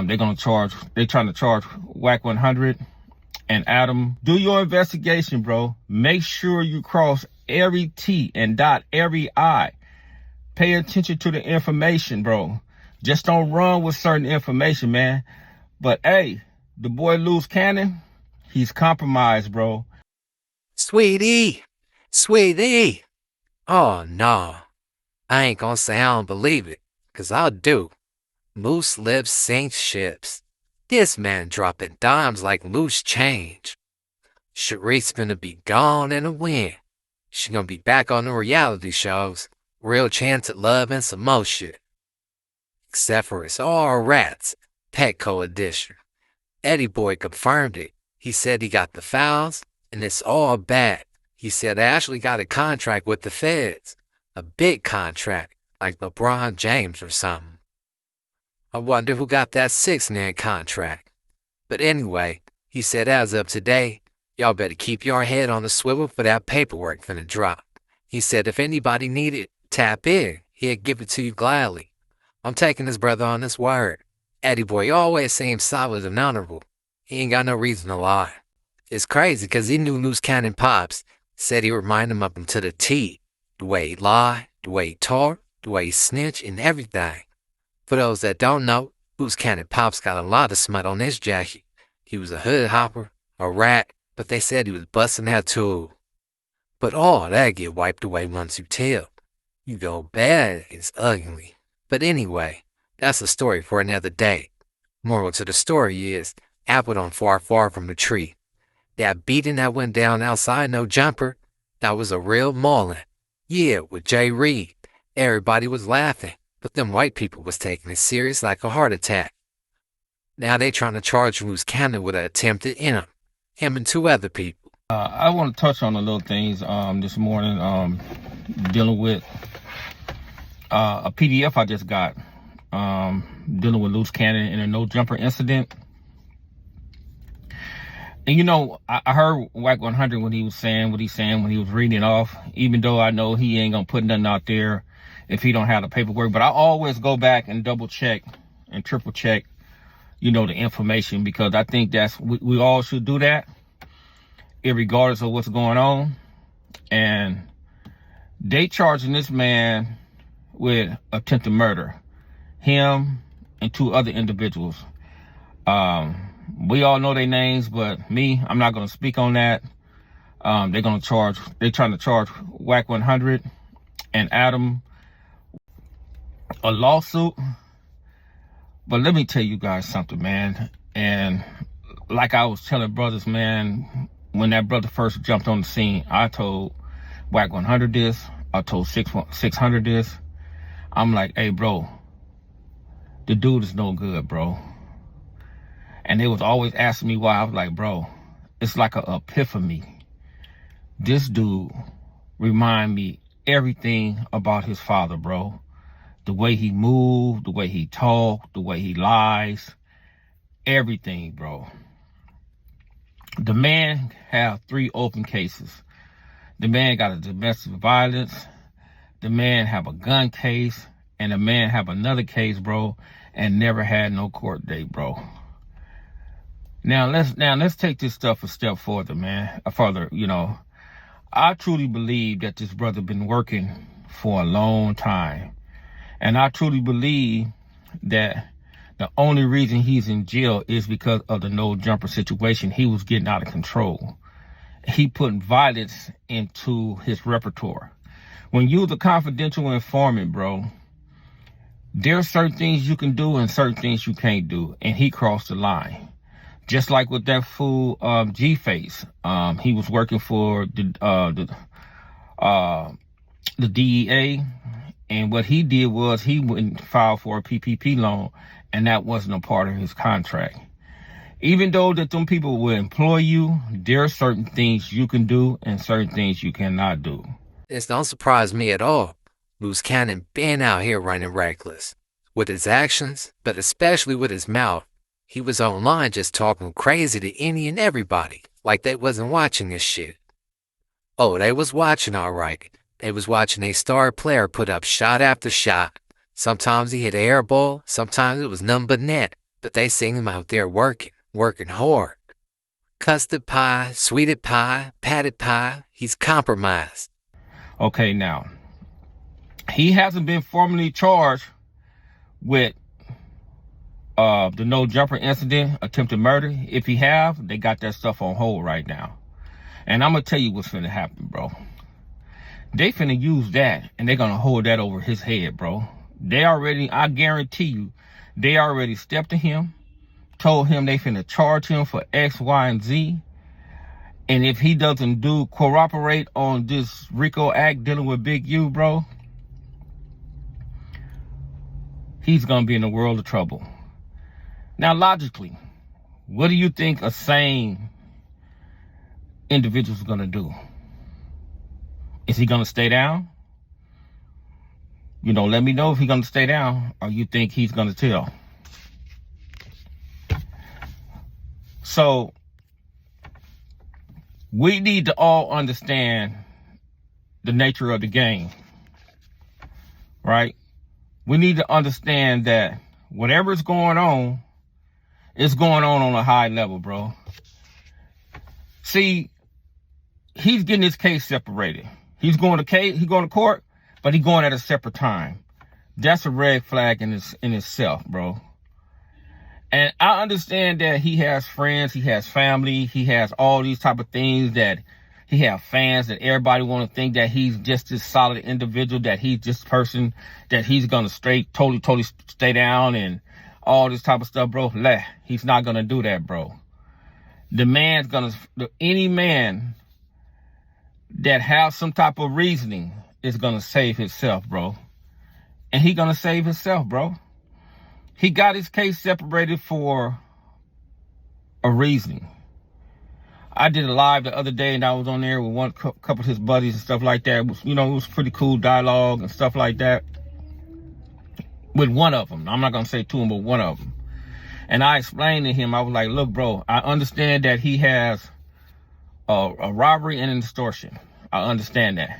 They're trying to charge Wack100 and Adam. Do your investigation, bro. Make sure you cross every T and dot every I. Pay attention to the information, bro. Just don't run with certain information, man. But hey, the boy Luce Cannon, he's compromised, bro. Sweetie, sweetie. Oh, no. I ain't gonna say I don't believe it, 'cause I do. Moose lips sink ships. This man dropping dimes like loose change. Sharice's gonna be gone in a wind. She gonna be back on the reality shows. Real chance at love and some more shit. Except for it's all rats. Petco edition. Eddie Boy confirmed it. He said he got the files, and it's all bad. He said Ashley got a contract with the feds. A big contract, like LeBron James or something. I wonder who got that 6-man contract. But anyway, he said as of today, y'all better keep your head on the swivel for that paperwork finna drop. He said if anybody need it, tap in. He'll give it to you gladly. I'm taking his brother on his word. Eddie Boy always seems solid and honorable. He ain't got no reason to lie. It's crazy because he knew Luce Cannon Pops. Said he reminded him of him to the T. The way he lied, the way he talked, the way he snitched, and everything. For those that don't know, Luce Cannon Pops got a lot of smut on his jacket. He was a hood hopper, a rat, but they said he was busting that tool. But all that get wiped away once you tell. You go bad, it's ugly. But anyway, that's a story for another day. Moral to the story is, apple don't far from the tree. That beating that went down outside No Jumper, that was a real maulin'. Yeah, with Jay Reed. Everybody was laughing, but them white people was taking it serious like a heart attack. Now they trying to charge Luce Cannon with an attempted him and 2 other people. I want to touch on a little things this morning dealing with a PDF I just got dealing with Luce Cannon in a No Jumper incident. And you know, I heard Wack100 when he was saying what he's saying when he was reading it off, even though I know he ain't gonna put nothing out there if he don't have the paperwork. But I always go back and double check and triple check, you know, the information, because I think that's, we all should do that, irregardless of what's going on. And they charging this man with attempted murder, him and 2 other individuals. We all know their names, but I'm not going to speak on that. They're trying to charge Wack100 and Adam a lawsuit. But let me tell you guys something, man. And like I was telling brothers, man, when that brother first jumped on the scene, I told Wack100 this. I told 600 this. I'm like, hey, bro, the dude is no good, bro. And they was always asking me why. I was like, bro, it's like an epiphany. This dude remind me everything about his father, bro. The way he moved, the way he talked, the way he lies, everything, bro. The man have 3 open cases. The man got a domestic violence. The man have a gun case. And the man have another case, bro, and never had no court date, bro. Now let's take this stuff a step further, man. You know, I truly believe that this brother been working for a long time. And I truly believe that the only reason he's in jail is because of the No Jumper situation. He was getting out of control. He putting violence into his repertoire. When you're the confidential informant, bro, there's certain things you can do and certain things you can't do. And he crossed the line. Just like with that fool G-Face. He was working for the DEA. And what he did was he went and filed for a PPP loan. And that wasn't a part of his contract. Even though that them people will employ you, there are certain things you can do and certain things you cannot do. This don't surprise me at all. Luce Cannon been out here running reckless. With his actions, but especially with his mouth. He was online just talking crazy to any and everybody, like they wasn't watching this shit. Oh, they was watching all right. They was watching a star player put up shot after shot. Sometimes he hit an air ball, sometimes it was none but net. but they seen him out there working hard. Custard pie, sweetie pie, patted pie, he's compromised. Okay, now, he hasn't been formally charged with the no jumper incident, attempted murder. If he have, they got that stuff on hold right now. And I'm gonna tell you what's finna happen, bro. They finna use that and they're gonna hold that over his head, bro. They already, I guarantee you, they already stepped to him, told him they finna charge him for X, Y, and Z. And if he doesn't cooperate on this RICO act dealing with Big U, bro, he's gonna be in a world of trouble. Now, logically, what do you think a sane individual is gonna do? Is he gonna stay down? You know, let me know if he's gonna stay down, or you think he's gonna tell. So, we need to all understand the nature of the game, right? We need to understand that whatever is going on, it's going on a high level, bro. See, he's getting his case separated. He's going to court, but he's going at a separate time. That's a red flag in itself, bro. And I understand that he has friends, he has family, he has all these type of things, that he have fans, that everybody want to think that he's just this solid individual, that he's this person, that he's going to totally stay down and all this type of stuff, bro. He's not going to do that, bro. Any man that has some type of reasoning is going to save himself, bro. And he going to save himself, bro. He got his case separated for a reason. I did a live the other day, and I was on there with one couple of his buddies and stuff like that. It was, it was pretty cool dialogue and stuff like that with one of them. I'm not going to say two of them, but one of them. And I explained to him, I was like, look, bro, I understand that he has a robbery and an extortion. I understand that.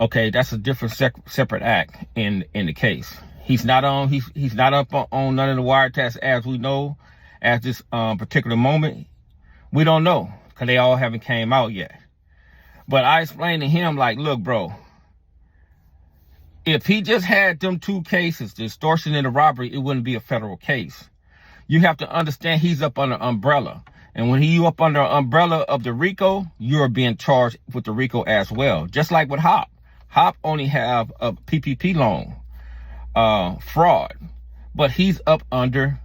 Okay, that's a different separate act in the case. He's not up on none of the wiretaps as we know at this particular moment. We don't know because they all haven't came out yet. But I explained to him, like, look, bro, if he just had them two cases, the extortion and the robbery, it wouldn't be a federal case. You have to understand he's up under umbrella. And when you up under umbrella of the RICO, you're being charged with the RICO as well. Just like with Hop. Hop only have a PPP loan. Fraud, but he's up under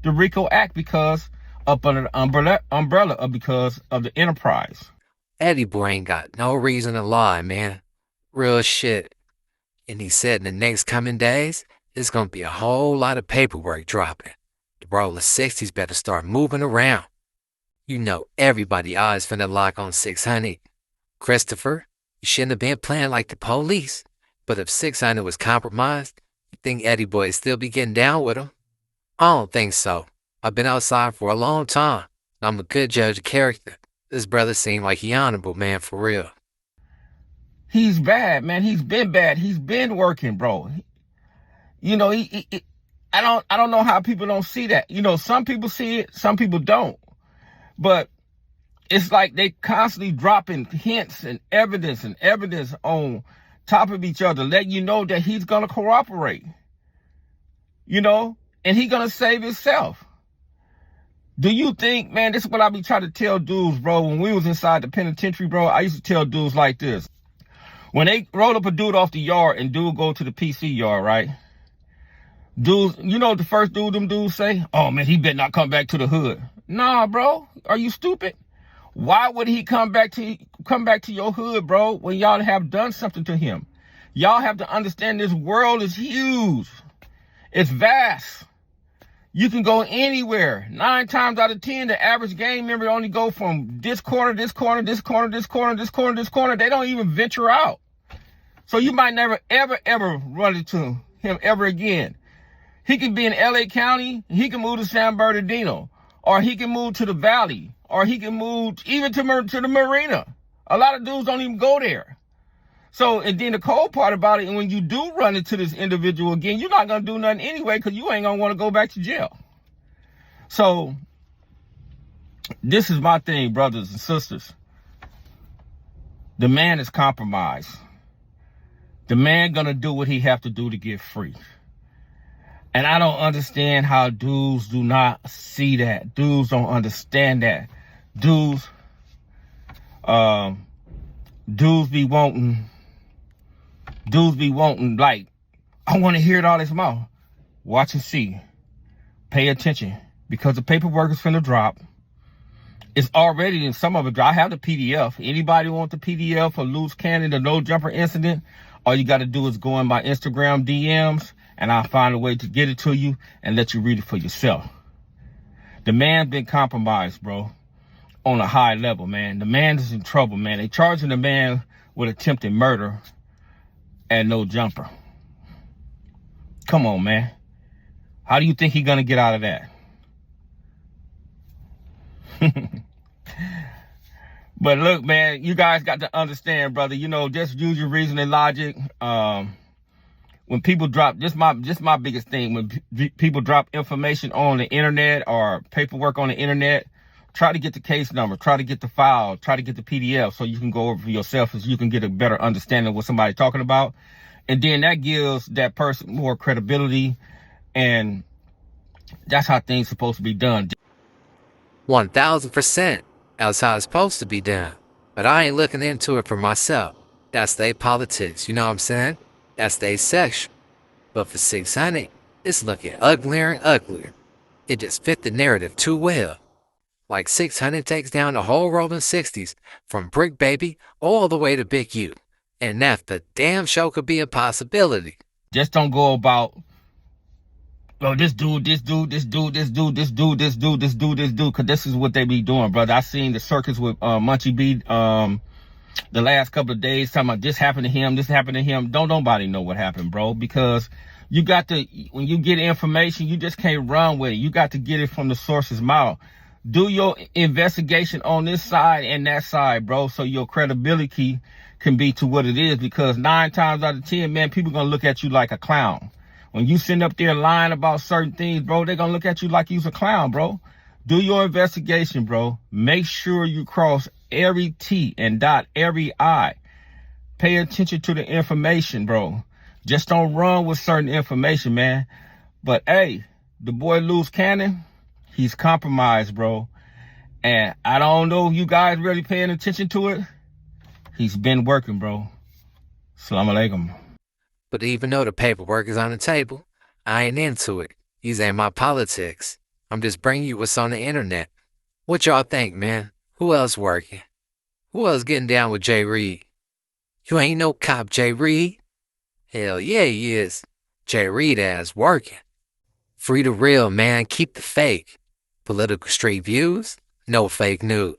the RICO Act because up under the umbrella because of the enterprise. Eddie boy ain't got no reason to lie, man. Real shit. And he said in the next coming days, there's gonna be a whole lot of paperwork dropping. The roller 60s better start moving around. You know everybody eyes finna lock on 600. Christopher, you shouldn't have been playing like the police. But if 600 was compromised, you think Eddie boy still be getting down with him? I don't think so. I've been outside for a long time. And I'm a good judge of character. This brother seemed like he honorable, man, for real. He's bad, man. He's been bad. He's been working, bro. I don't know how people don't see that. Some people see it, some people don't. But it's like they constantly dropping hints and evidence on top of each other, letting you know that he's going to cooperate, and he's going to save himself. Do you think, man, this is what I be trying to tell dudes, bro, when we was inside the penitentiary, bro, I used to tell dudes like this. When they roll up a dude off the yard and dude go to the PC yard, right? Dudes, the first dude them dudes say? Oh, man, he better not come back to the hood. Nah, bro, are you stupid? Why would he come back to your hood, bro, when y'all have done something to him? Y'all have to understand this world is huge. It's vast. You can go anywhere. 9 times out of 10, the average gang member only go from this corner, this corner, this corner, this corner, this corner, this corner. They don't even venture out. So you might never, ever run into him ever again. He could be in LA County. He can move to San Bernardino. Or he can move to the Valley. Or he can move even to the Marina. A lot of dudes don't even go there. So, and then the cold part about it, and when you do run into this individual again, you're not going to do nothing anyway because you ain't going to want to go back to jail. So this is my thing, brothers and sisters. The man is compromised. The man gonna do what he have to do to get free. And I don't understand how dudes do not see that. Dudes don't understand that. Dudes be wanting, like, I want to hear it all his mouth. Watch and see. Pay attention. Because the paperwork is finna drop. It's already in some of it. I have the PDF. Anybody want the PDF for Luce Cannon, the no jumper incident? All you got to do is go in my Instagram DMs and I'll find a way to get it to you and let you read it for yourself. The man been compromised, bro, on a high level, man. The man is in trouble, man. They charging the man with attempted murder and no jumper. Come on, man. How do you think he gonna get out of that? But look, man, you guys got to understand, brother, you know, just use your reason and logic. When people drop, just my biggest thing, when people drop information on the internet or paperwork on the internet, try to get the case number, try to get the file, try to get the PDF so you can go over for yourself so you can get a better understanding of what somebody's talking about. And then that gives that person more credibility, and that's how things are supposed to be done. 1000%. That's how it's supposed to be done. But I ain't looking into it for myself. That's they politics, you know what I'm saying? That's they section. But for 600, it's looking uglier and uglier. It just fit the narrative too well. Like 600 takes down the whole rolling 60s from Brick Baby all the way to Big U. And that the damn show could be a possibility. Just don't go about, well, this dude, because this is what they be doing, brother. I seen the circus with Munchie B the last couple of days talking about this happened to him. Don't nobody know what happened, bro, because you got to, when you get information, you just can't run with it. You got to get it from the source's mouth. Do your investigation on this side and that side, bro, so your credibility can be to what it is, because 9 times out of 10, man, people gonna look at you like a clown. When you sitting up there lying about certain things, bro, they're going to look at you like you's a clown, bro. Do your investigation, bro. Make sure you cross every T and dot every I. Pay attention to the information, bro. Just don't run with certain information, man. But, hey, the boy Luce Cannon, he's compromised, bro. And I don't know if you guys really paying attention to it. He's been working, bro. Assalamu alaikum. But even though the paperwork is on the table, I ain't into it. These ain't my politics. I'm just bringing you what's on the internet. What y'all think, man? Who else working? Who else getting down with Jay Reed? You ain't no cop, Jay Reed? Hell yeah, he is. Jay Reed ass working. Free the real, man. Keep the fake. Political street views, no fake news.